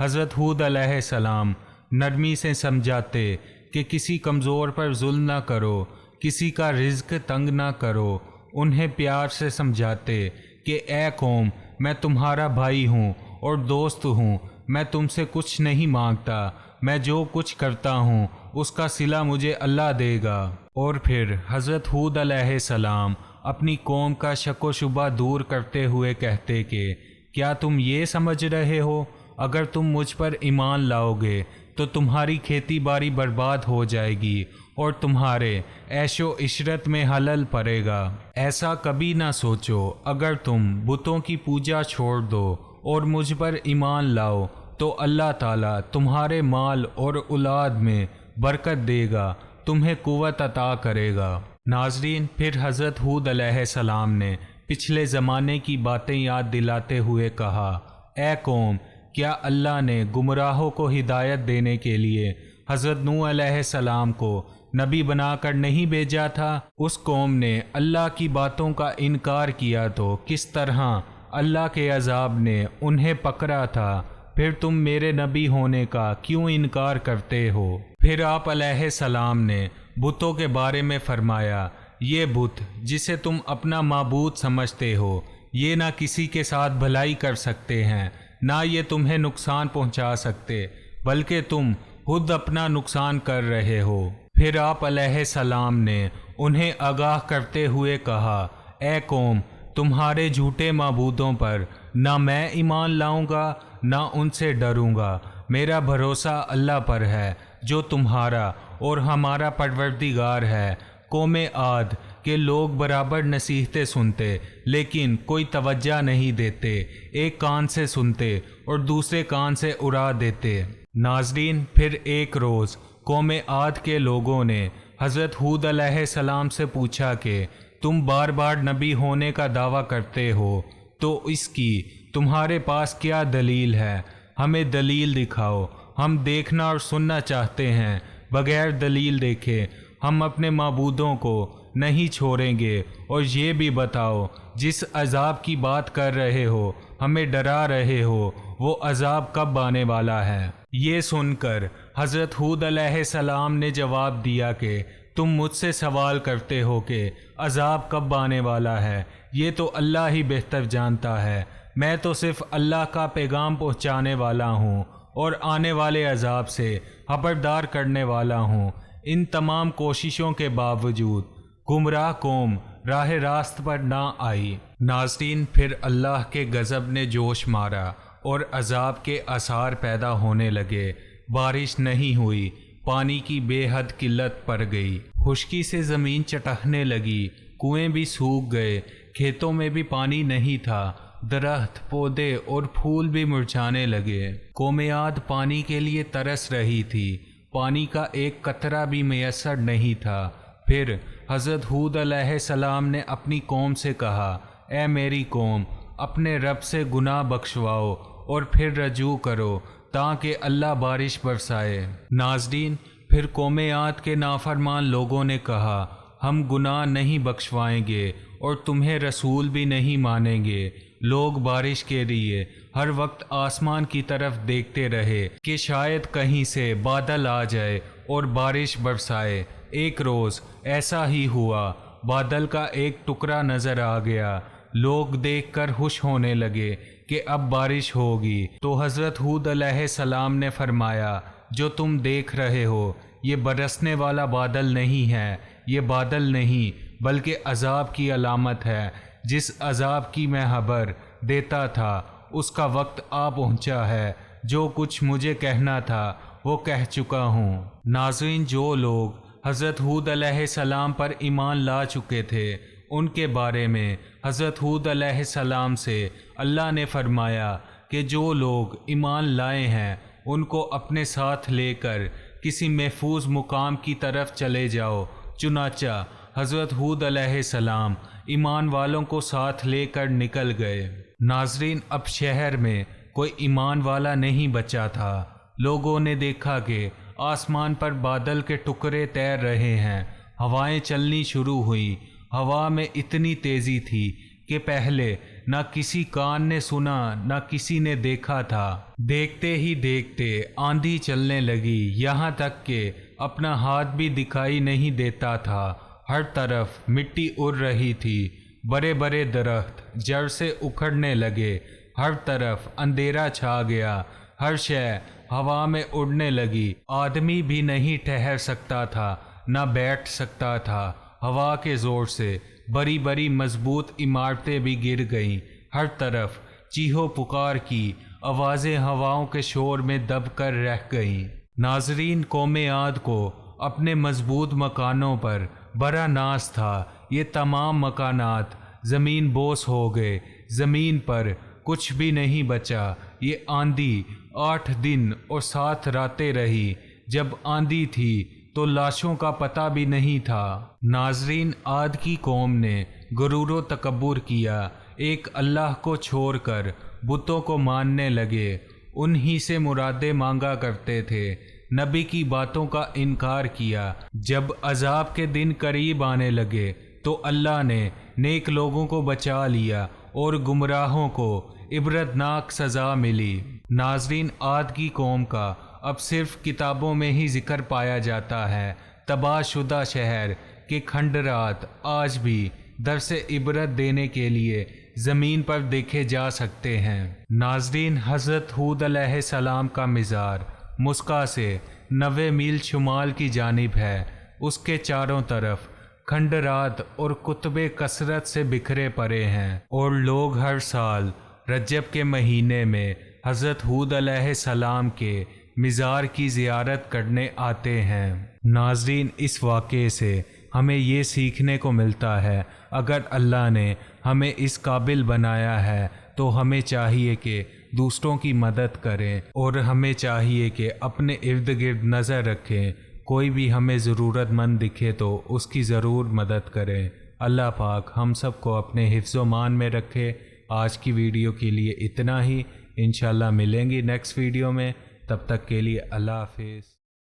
حضرت ہود علیہ السلام نرمی سے سمجھاتے کہ کسی کمزور پر ظلم نہ کرو، کسی کا رزق تنگ نہ کرو، انہیں پیار سے سمجھاتے کہ اے قوم، میں تمہارا بھائی ہوں اور دوست ہوں، میں تم سے کچھ نہیں مانگتا، میں جو کچھ کرتا ہوں اس کا صلہ مجھے اللہ دے گا۔ اور پھر حضرت ہود علیہ السلام اپنی قوم کا شک و شبہ دور کرتے ہوئے کہتے کہ کیا تم یہ سمجھ رہے ہو اگر تم مجھ پر ایمان لاؤ گے تو تمہاری کھیتی باڑی برباد ہو جائے گی اور تمہارے عیش و عشرت میں حلل پڑے گا۔ ایسا کبھی نہ سوچو، اگر تم بتوں کی پوجا چھوڑ دو اور مجھ پر ایمان لاؤ تو اللہ تعالیٰ تمہارے مال اور اولاد میں برکت دے گا، تمہیں قوت عطا کرے گا۔ ناظرین، پھر حضرت ہود علیہ السلام نے پچھلے زمانے کی باتیں یاد دلاتے ہوئے کہا، اے قوم، کیا اللہ نے گمراہوں کو ہدایت دینے کے لیے حضرت نوح علیہ السلام کو نبی بنا کر نہیں بھیجا تھا؟ اس قوم نے اللہ کی باتوں کا انکار کیا تو کس طرح اللہ کے عذاب نے انہیں پکڑا تھا، پھر تم میرے نبی ہونے کا کیوں انکار کرتے ہو؟ پھر آپ علیہ السلام نے بتوں کے بارے میں فرمایا، یہ بت جسے تم اپنا معبود سمجھتے ہو، یہ نہ کسی کے ساتھ بھلائی کر سکتے ہیں، نہ یہ تمہیں نقصان پہنچا سکتے، بلکہ تم خود اپنا نقصان کر رہے ہو۔ پھر آپ علیہ السلام نے انہیں آگاہ کرتے ہوئے کہا، اے قوم، تمہارے جھوٹے معبودوں پر نہ میں ایمان لاؤں گا نہ ان سے ڈروں گا، میرا بھروسہ اللہ پر ہے جو تمہارا اور ہمارا پروردگار ہے۔ قوم عاد کے لوگ برابر نصیحتیں سنتے لیکن کوئی توجہ نہیں دیتے، ایک کان سے سنتے اور دوسرے کان سے اڑا دیتے۔ ناظرین، پھر ایک روز قوم عاد کے لوگوں نے حضرت ہود علیہ السلام سے پوچھا کہ تم بار بار نبی ہونے کا دعویٰ کرتے ہو تو اس کی تمہارے پاس کیا دلیل ہے؟ ہمیں دلیل دکھاؤ، ہم دیکھنا اور سننا چاہتے ہیں۔ بغیر دلیل دیکھے ہم اپنے معبودوں کو نہیں چھوڑیں گے، اور یہ بھی بتاؤ جس عذاب کی بات کر رہے ہو، ہمیں ڈرا رہے ہو، وہ عذاب کب آنے والا ہے؟ یہ سن کر حضرت ہود علیہ السلام نے جواب دیا کہ تم مجھ سے سوال کرتے ہو کہ عذاب کب آنے والا ہے، یہ تو اللہ ہی بہتر جانتا ہے، میں تو صرف اللہ کا پیغام پہنچانے والا ہوں اور آنے والے عذاب سے خبردار کرنے والا ہوں۔ ان تمام کوششوں کے باوجود گمراہ قوم راہ راست پر نہ آئی۔ ناظرین، پھر اللہ کے غضب نے جوش مارا اور عذاب کے آثار پیدا ہونے لگے۔ بارش نہیں ہوئی، پانی کی بے حد قلت پڑ گئی، خشکی سے زمین چٹکنے لگی، کنویں بھی سوکھ گئے، کھیتوں میں بھی پانی نہیں تھا، درخت، پودے اور پھول بھی مرجھانے لگے۔ قوم عاد پانی کے لیے ترس رہی تھی، پانی کا ایک قطرہ بھی میسر نہیں تھا۔ پھر حضرت ہود علیہ السلام نے اپنی قوم سے کہا، اے میری قوم، اپنے رب سے گناہ بخشواؤ اور پھر رجوع کرو تاکہ اللہ بارش برسائے۔ ناظرین، پھر قوم عاد کے نافرمان لوگوں نے کہا، ہم گناہ نہیں بخشوائیں گے اور تمہیں رسول بھی نہیں مانیں گے۔ لوگ بارش کے لیے ہر وقت آسمان کی طرف دیکھتے رہے کہ شاید کہیں سے بادل آ جائے اور بارش برسائے۔ ایک روز ایسا ہی ہوا، بادل کا ایک ٹکڑا نظر آ گیا، لوگ دیکھ کر خوش ہونے لگے کہ اب بارش ہوگی۔ تو حضرت ہود علیہ السلام نے فرمایا، جو تم دیکھ رہے ہو یہ برسنے والا بادل نہیں ہے، یہ بادل نہیں بلکہ عذاب کی علامت ہے۔ جس عذاب کی میں خبر دیتا تھا اس کا وقت آ پہنچا ہے، جو کچھ مجھے کہنا تھا وہ کہہ چکا ہوں۔ ناظرین، جو لوگ حضرت ہود علیہ السلام پر ایمان لا چکے تھے ان کے بارے میں حضرت ہود علیہ السلام سے اللہ نے فرمایا کہ جو لوگ ایمان لائے ہیں ان کو اپنے ساتھ لے کر کسی محفوظ مقام کی طرف چلے جاؤ۔ چنانچہ حضرت ہود علیہ السلام ایمان والوں کو ساتھ لے کر نکل گئے۔ ناظرین، اب شہر میں کوئی ایمان والا نہیں بچا تھا۔ لوگوں نے دیکھا کہ آسمان پر بادل کے ٹکڑے تیر رہے ہیں، ہوائیں چلنی شروع ہوئی۔ ہوا میں اتنی تیزی تھی کہ پہلے نہ کسی کان نے سنا نہ کسی نے دیکھا تھا۔ دیکھتے ہی دیکھتے آندھی چلنے لگی، یہاں تک کہ اپنا ہاتھ بھی دکھائی نہیں دیتا تھا۔ ہر طرف مٹی اڑ رہی تھی، بڑے بڑے درخت جڑ سے اکھڑنے لگے، ہر طرف اندھیرا چھا گیا، ہر شے ہوا میں اڑنے لگی۔ آدمی بھی نہیں ٹھہر سکتا تھا، نہ بیٹھ سکتا تھا۔ ہوا کے زور سے بڑی بڑی مضبوط عمارتیں بھی گر گئیں، ہر طرف چیخو پکار کی آوازیں ہواؤں کے شور میں دب کر رہ گئیں۔ ناظرین، قوم عاد کو اپنے مضبوط مکانوں پر بڑا ناز تھا۔ یہ تمام مکانات زمین بوس ہو گئے، زمین پر کچھ بھی نہیں بچا۔ یہ آندھی 8 دن اور 7 راتیں رہی۔ جب آندھی تھی تو لاشوں کا پتہ بھی نہیں تھا۔ ناظرین، عاد کی قوم نے غرور و تکبر کیا، ایک اللہ کو چھوڑ کر بتوں کو ماننے لگے، انہی سے مرادیں مانگا کرتے تھے، نبی کی باتوں کا انکار کیا۔ جب عذاب کے دن قریب آنے لگے تو اللہ نے نیک لوگوں کو بچا لیا اور گمراہوں کو عبرتناک سزا ملی۔ ناظرین، عاد کی قوم کا اب صرف کتابوں میں ہی ذکر پایا جاتا ہے۔ تباہ شدہ شہر کے کھنڈرات آج بھی درس عبرت دینے کے لیے زمین پر دیکھے جا سکتے ہیں۔ ناظرین، حضرت ہود علیہ السلام کا مزار مسکا سے 90 میل شمال کی جانب ہے۔ اس کے چاروں طرف کھنڈرات اور کتبے کثرت سے بکھرے پڑے ہیں، اور لوگ ہر سال رجب کے مہینے میں حضرت ہود علیہ السلام کے مزار کی زیارت کرنے آتے ہیں۔ ناظرین، اس واقعے سے ہمیں یہ سیکھنے کو ملتا ہے، اگر اللہ نے ہمیں اس قابل بنایا ہے تو ہمیں چاہیے کہ دوسروں کی مدد کریں، اور ہمیں چاہیے کہ اپنے ارد گرد نظر رکھیں، کوئی بھی ہمیں ضرورت مند دکھے تو اس کی ضرور مدد کریں۔ اللہ پاک ہم سب کو اپنے حفظ و مان میں رکھے۔ آج کی ویڈیو کے لیے اتنا ہی، انشاءاللہ ملیں گی نیکسٹ ویڈیو میں، تب تک کے لیے اللہ حافظ۔